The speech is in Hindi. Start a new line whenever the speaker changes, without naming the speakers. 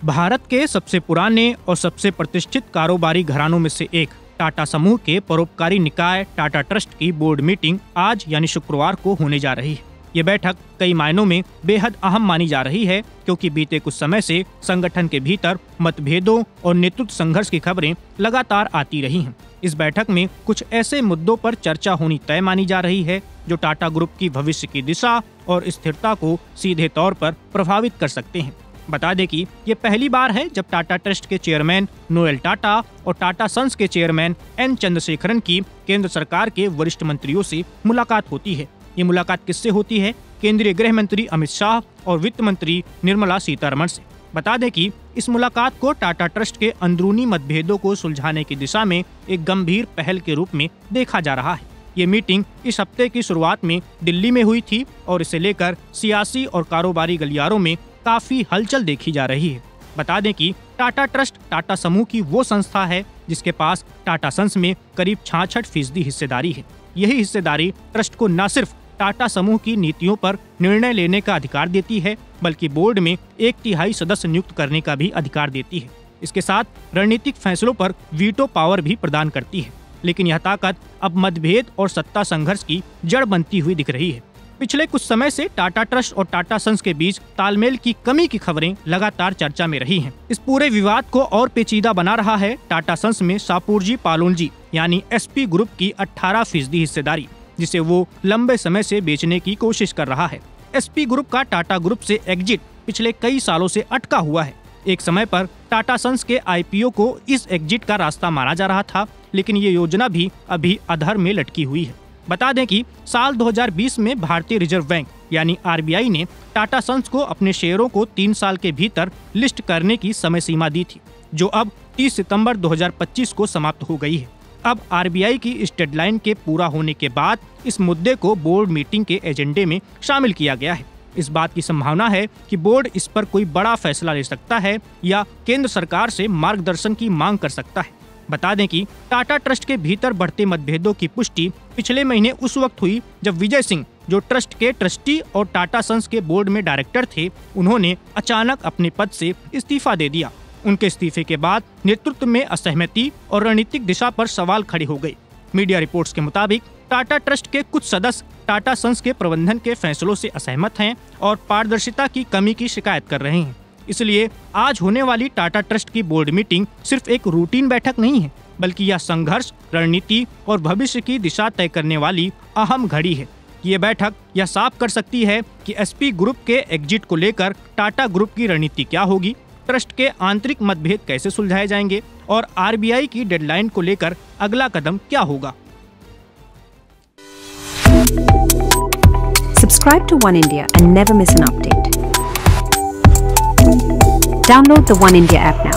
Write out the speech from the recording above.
भारत के सबसे पुराने और सबसे प्रतिष्ठित कारोबारी घरानों में से एक टाटा समूह के परोपकारी निकाय टाटा ट्रस्ट की बोर्ड मीटिंग आज यानी शुक्रवार को होने जा रही है। ये बैठक कई मायनों में बेहद अहम मानी जा रही है, क्योंकि बीते कुछ समय से संगठन के भीतर मतभेदों और नेतृत्व संघर्ष की खबरें लगातार आती रही हैं। इस बैठक में कुछ ऐसे मुद्दों पर चर्चा होनी तय मानी जा रही है जो टाटा ग्रुप की भविष्य की दिशा और स्थिरता को सीधे तौर पर प्रभावित कर सकते हैं। बता दें कि ये पहली बार है जब टाटा ट्रस्ट के चेयरमैन नोएल टाटा और टाटा सन्स के चेयरमैन एन चंद्रशेखरन की केंद्र सरकार के वरिष्ठ मंत्रियों से मुलाकात होती है। ये मुलाकात किससे होती है? केंद्रीय गृह मंत्री अमित शाह और वित्त मंत्री निर्मला सीतारमण से। बता दें कि इस मुलाकात को टाटा ट्रस्ट के अंदरूनी मतभेदों को सुलझाने की दिशा में एक गंभीर पहल के रूप में देखा जा रहा है। ये मीटिंग इस हफ्ते की शुरुआत में दिल्ली में हुई थी और इसे लेकर सियासी और कारोबारी गलियारों में काफी हलचल देखी जा रही है। बता दें कि टाटा ट्रस्ट टाटा समूह की वो संस्था है जिसके पास टाटा सन्स में करीब 66% हिस्सेदारी है। यही हिस्सेदारी ट्रस्ट को न सिर्फ टाटा समूह की नीतियों पर निर्णय लेने का अधिकार देती है, बल्कि बोर्ड में 1/3 सदस्य नियुक्त करने का भी अधिकार देती है। इसके साथ रणनीतिक फैसलों पर वीटो पावर भी प्रदान करती है। लेकिन यह ताकत अब मतभेद और सत्ता संघर्ष की जड़ बनती हुई दिख रही है। पिछले कुछ समय से टाटा ट्रस्ट और टाटा सन्स के बीच तालमेल की कमी की खबरें लगातार चर्चा में रही हैं। इस पूरे विवाद को और पेचीदा बना रहा है टाटा सन्स में शापूरजी पालोनजी यानी एसपी ग्रुप की 18% हिस्सेदारी, जिसे वो लंबे समय से बेचने की कोशिश कर रहा है। एसपी ग्रुप का टाटा ग्रुप से एग्जिट पिछले कई सालों से अटका हुआ है। एक समय पर टाटा सन्स के आईपीओ को इस एग्जिट का रास्ता माना जा रहा था, लेकिन ये योजना भी अभी अधर में लटकी हुई है। बता दें कि साल 2020 में भारतीय रिजर्व बैंक यानी आरबीआई ने टाटा सन्स को अपने शेयरों को 3 साल के भीतर लिस्ट करने की समय सीमा दी थी, जो अब 30 सितंबर 2025 को समाप्त हो गई है। अब आरबीआई की इस डेडलाइन के पूरा होने के बाद इस मुद्दे को बोर्ड मीटिंग के एजेंडे में शामिल किया गया है। इस बात की संभावना है कि बोर्ड इस पर कोई बड़ा फैसला ले सकता है या केंद्र सरकार से मार्गदर्शन की मांग कर सकता है। बता दें कि टाटा ट्रस्ट के भीतर बढ़ते मतभेदों की पुष्टि पिछले महीने उस वक्त हुई जब विजय सिंह, जो ट्रस्ट के ट्रस्टी और टाटा सन्स के बोर्ड में डायरेक्टर थे, उन्होंने अचानक अपने पद से इस्तीफा दे दिया। उनके इस्तीफे के बाद नेतृत्व में असहमति और रणनीतिक दिशा पर सवाल खड़े हो गए। मीडिया रिपोर्ट्स के मुताबिक टाटा ट्रस्ट के कुछ सदस्य टाटा सन्स के प्रबंधन के फैसलों से असहमत हैं और पारदर्शिता की कमी की शिकायत कर रहे हैं। इसलिए आज होने वाली टाटा ट्रस्ट की बोर्ड मीटिंग सिर्फ एक रूटीन बैठक नहीं है, बल्कि यह संघर्ष, रणनीति और भविष्य की दिशा तय करने वाली अहम घड़ी है। ये बैठक यह साफ कर सकती है कि एसपी ग्रुप के एग्जिट को लेकर टाटा ग्रुप की रणनीति क्या होगी, ट्रस्ट के आंतरिक मतभेद कैसे सुलझाए जाएंगे और आरबीआई की डेडलाइन को लेकर अगला कदम क्या होगा।
Subscribe to One India and never miss an update. Download the One India app now.